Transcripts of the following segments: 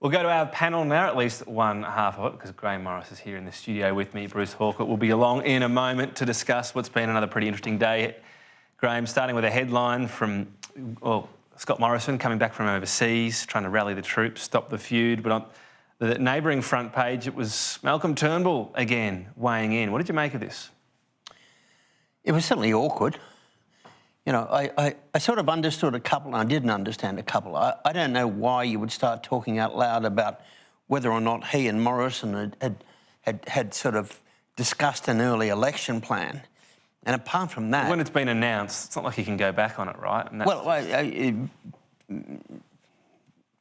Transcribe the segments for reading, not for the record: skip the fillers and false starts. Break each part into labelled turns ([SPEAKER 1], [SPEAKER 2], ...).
[SPEAKER 1] We'll go to our panel now, at least one half of it, because Grahame Morris is here in the studio with me. Bruce Hawker will be along in a moment to discuss what's been another pretty interesting day. Grahame, starting with a headline from, well, Scott Morrison coming back from overseas, trying to rally the troops, stop the feud. But on the neighbouring front page, it was Malcolm Turnbull again weighing in. What did you make of this?
[SPEAKER 2] It was certainly awkward. You know, I sort of understood a couple, and I didn't understand a couple. I don't know why you would start talking out loud about whether or not he and Morrison had sort of discussed an early election plan. And apart from that...
[SPEAKER 1] When it's been announced, it's not like you can go back on it, right? And
[SPEAKER 2] well,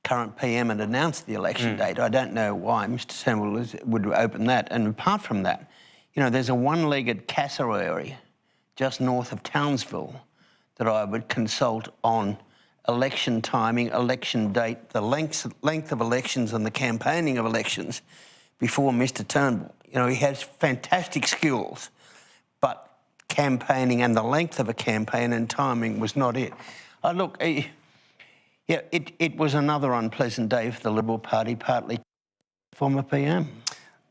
[SPEAKER 2] current PM had announced the election date. I don't know why Mr Turnbull would open that. And apart from that, you know, there's a one-legged cassowary just north of Townsville that I would consult on election timing, election date, the length of elections and the campaigning of elections before Mr Turnbull. You know, he has fantastic skills, but campaigning and the length of a campaign and timing was not it. Look, yeah, it was another unpleasant day for the Liberal Party, partly former PM.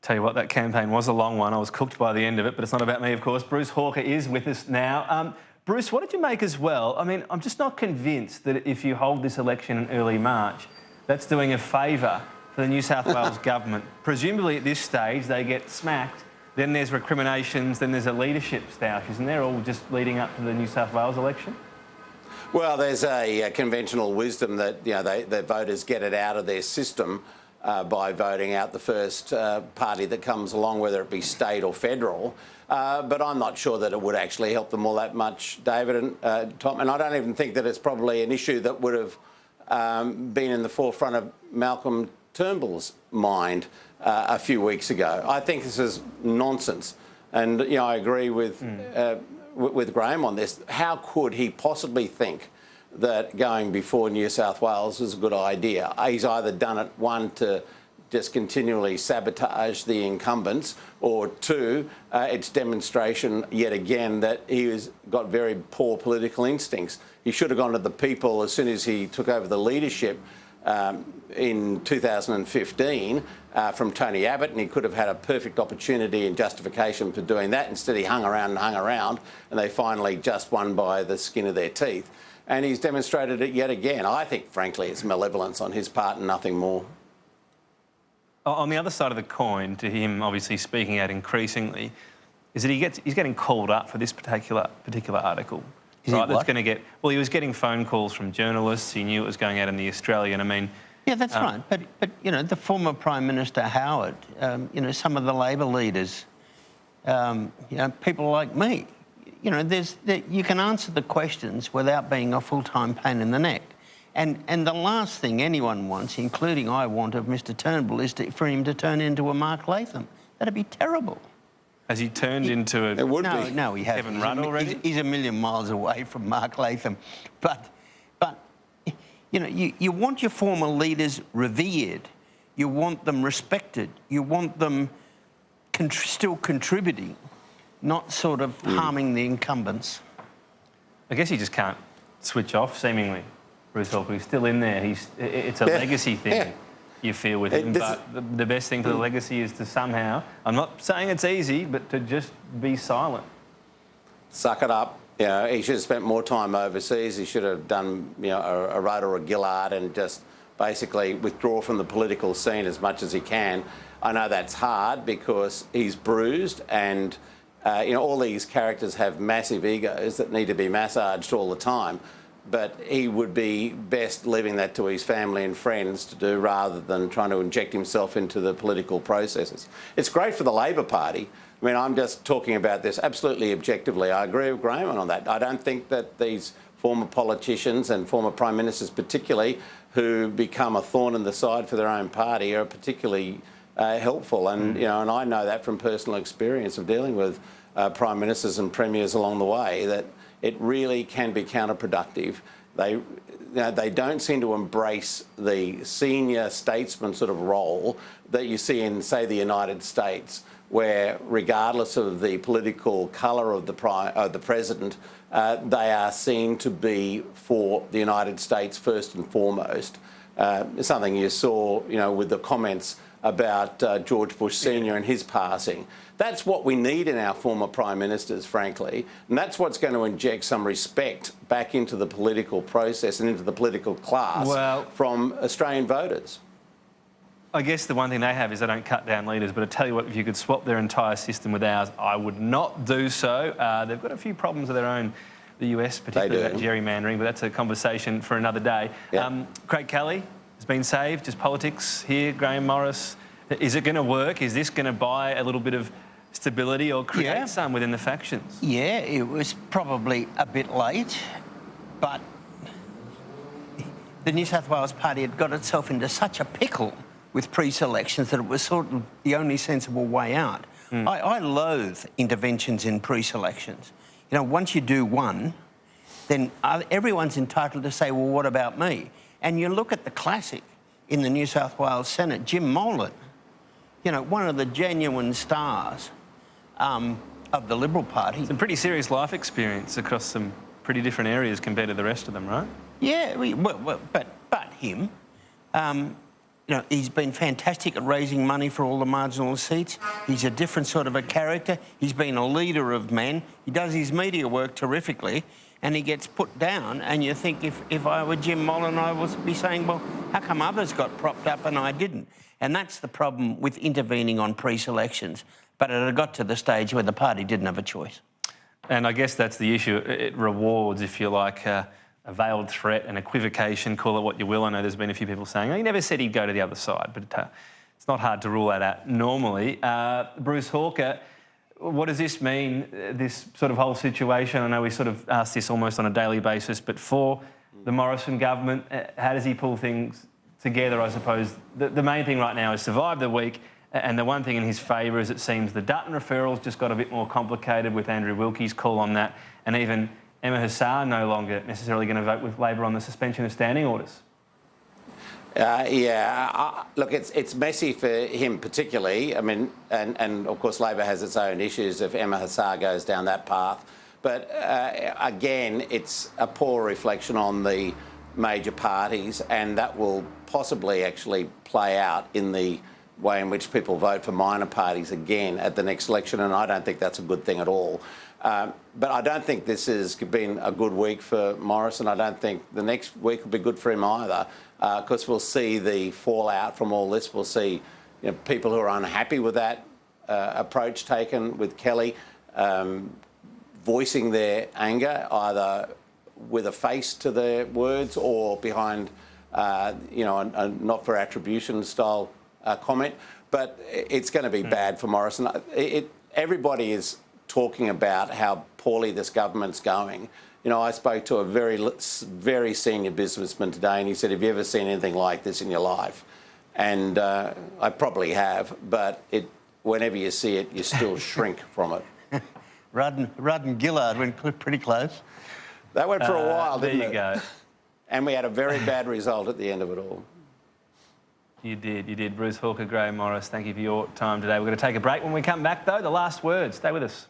[SPEAKER 1] Tell you what, that campaign was a long one. I was cooked by the end of it, but it's not about me, of course. Bruce Hawker is with us now. Bruce, what did you make as well? I mean, I'm just not convinced that if you hold this election in early March, that's doing a favour for the New South Wales government. Presumably at this stage they get smacked, then there's recriminations, then there's a leadership stoush. Isn't there, all just leading up to the New South Wales election?
[SPEAKER 3] Well, there's a conventional wisdom that, you know, the voters get it out of their system by voting out the first party that comes along, whether it be state or federal. But I'm not sure that it would actually help them all that much, David and Tom. And I don't even think that it's probably an issue that would have been in the forefront of Malcolm Turnbull's mind a few weeks ago. I think this is nonsense. And, you know, I agree with Grahame on this. How could he possibly think that going before New South Wales was a good idea? He's either done it, one, to just continually sabotage the incumbents, or two, it's demonstration yet again that he has got very poor political instincts. He should have gone to the people as soon as he took over the leadership in 2015 from Tony Abbott, and he could have had a perfect opportunity and justification for doing that. Instead, he hung around, and they finally just won by the skin of their teeth. And he's demonstrated it yet again. I think, frankly, it's malevolence on his part and nothing more.
[SPEAKER 1] On the other side of the coin, to him obviously speaking out increasingly, is that he's getting called up for this particular article.
[SPEAKER 2] Is
[SPEAKER 1] right,
[SPEAKER 2] he
[SPEAKER 1] that's going to get... Well, he was getting phone calls from journalists. He knew it was going out in the Australian. I mean...
[SPEAKER 2] Yeah, that's right. But you know, the former Prime Minister Howard, you know, some of the Labor leaders, you know, people like me, you know, you can answer the questions without being a full-time pain in the neck. And the last thing anyone wants, including I want of Mr Turnbull, is for him to turn into a Mark Latham. That'd be terrible.
[SPEAKER 1] Has he turned into a...
[SPEAKER 3] It would be.
[SPEAKER 2] No, he hasn't.
[SPEAKER 1] Kevin Rudd already?
[SPEAKER 2] He's a million miles away from Mark Latham. But you know, you want your former leaders revered. You want them respected. You want them still contributing, not sort of harming the incumbents.
[SPEAKER 1] I guess he just can't switch off, seemingly. Bruce Hawker, he's still in there. It's a legacy thing, you feel, with him. But the best thing for the legacy is to somehow, I'm not saying it's easy, but to just be silent.
[SPEAKER 3] Suck it up. You know, he should have spent more time overseas. He should have done, you know, a Rudd or a Gillard and just basically withdraw from the political scene as much as he can. I know that's hard because he's bruised and, you know, all these characters have massive egos that need to be massaged all the time. But he would be best leaving that to his family and friends to do rather than trying to inject himself into the political processes. It's great for the Labor Party. I mean, I'm just talking about this absolutely objectively. I agree with Grahame on that. I don't think that these former politicians and former Prime Ministers particularly who become a thorn in the side for their own party are particularly helpful. And, you know, and I know that from personal experience of dealing with Prime Ministers and Premiers along the way, that it really can be counterproductive. They don't seem to embrace the senior statesman sort of role that you see in, say, the United States, where regardless of the political colour of the president, they are seen to be for the United States first and foremost. something you saw, you know, with the comments about George Bush Sr. and his passing. That's what we need in our former Prime Ministers, frankly, and that's what's going to inject some respect back into the political process and into the political class from Australian voters.
[SPEAKER 1] I guess the one thing they have is they don't cut down leaders, but I tell you what, if you could swap their entire system with ours, I would not do so. They've got a few problems of their own, the US, particularly about gerrymandering, but that's a conversation for another day. Yep. Craig Kelly has been saved. Just politics here, Grahame Morris. Is it going to work? Is this going to buy a little bit of stability or create some within the factions?
[SPEAKER 2] Yeah, it was probably a bit late, but the New South Wales Party had got itself into such a pickle with pre-selections that it was sort of the only sensible way out. I loathe interventions in pre-selections. You know, once you do one, then everyone's entitled to say, well, what about me? And you look at the classic in the New South Wales Senate, Jim Molan, you know, one of the genuine stars of the Liberal Party.
[SPEAKER 1] Some pretty serious life experience across some pretty different areas compared to the rest of them, right?
[SPEAKER 2] Yeah, but him, you know, he's been fantastic at raising money for all the marginal seats. He's a different sort of a character. He's been a leader of men. He does his media work terrifically, and he gets put down. And you think, if I were Jim Molan, I would be saying, well, how come others got propped up and I didn't? And that's the problem with intervening on pre-selections. But it had got to the stage where the party didn't have a choice.
[SPEAKER 1] And I guess that's the issue. It rewards, if you like, a veiled threat, an equivocation, call it what you will. I know there's been a few people saying, oh, he never said he'd go to the other side, but it's not hard to rule that out normally. Bruce Hawker, what does this mean, this sort of whole situation? I know we sort of ask this almost on a daily basis, but for the Morrison government, how does he pull things together, I suppose? The main thing right now is survive the week, and the one thing in his favour is it seems the Dutton referrals just got a bit more complicated with Andrew Wilkie's call on that, and even Emma Hussar no longer necessarily going to vote with Labor on the suspension of standing orders.
[SPEAKER 3] Look, it's messy for him particularly. I mean, and of course Labor has its own issues if Emma Hussar goes down that path. But again, it's a poor reflection on the major parties, and that will possibly actually play out in the way in which people vote for minor parties again at the next election, and I don't think that's a good thing at all. But I don't think this has been a good week for Morrison. I don't think the next week will be good for him either, because we'll see the fallout from all this. We'll see, you know, people who are unhappy with that approach taken with Kelly voicing their anger, either with a face to their words or behind, you know, a not for attribution style comment. But it's going to be bad for Morrison. Everybody is talking about how poorly this government's going. You know, I spoke to a very senior businessman today, and he said, have you ever seen anything like this in your life? And I probably have, but whenever you see it, you still shrink from it.
[SPEAKER 2] Rudd and Gillard went pretty close.
[SPEAKER 3] That went for a while, didn't it?
[SPEAKER 1] There you go.
[SPEAKER 3] And we had a very bad result at the end of it all.
[SPEAKER 1] You did. Bruce Hawker, Grahame Morris, thank you for your time today. We're going to take a break. When we come back, though, the last word. Stay with us.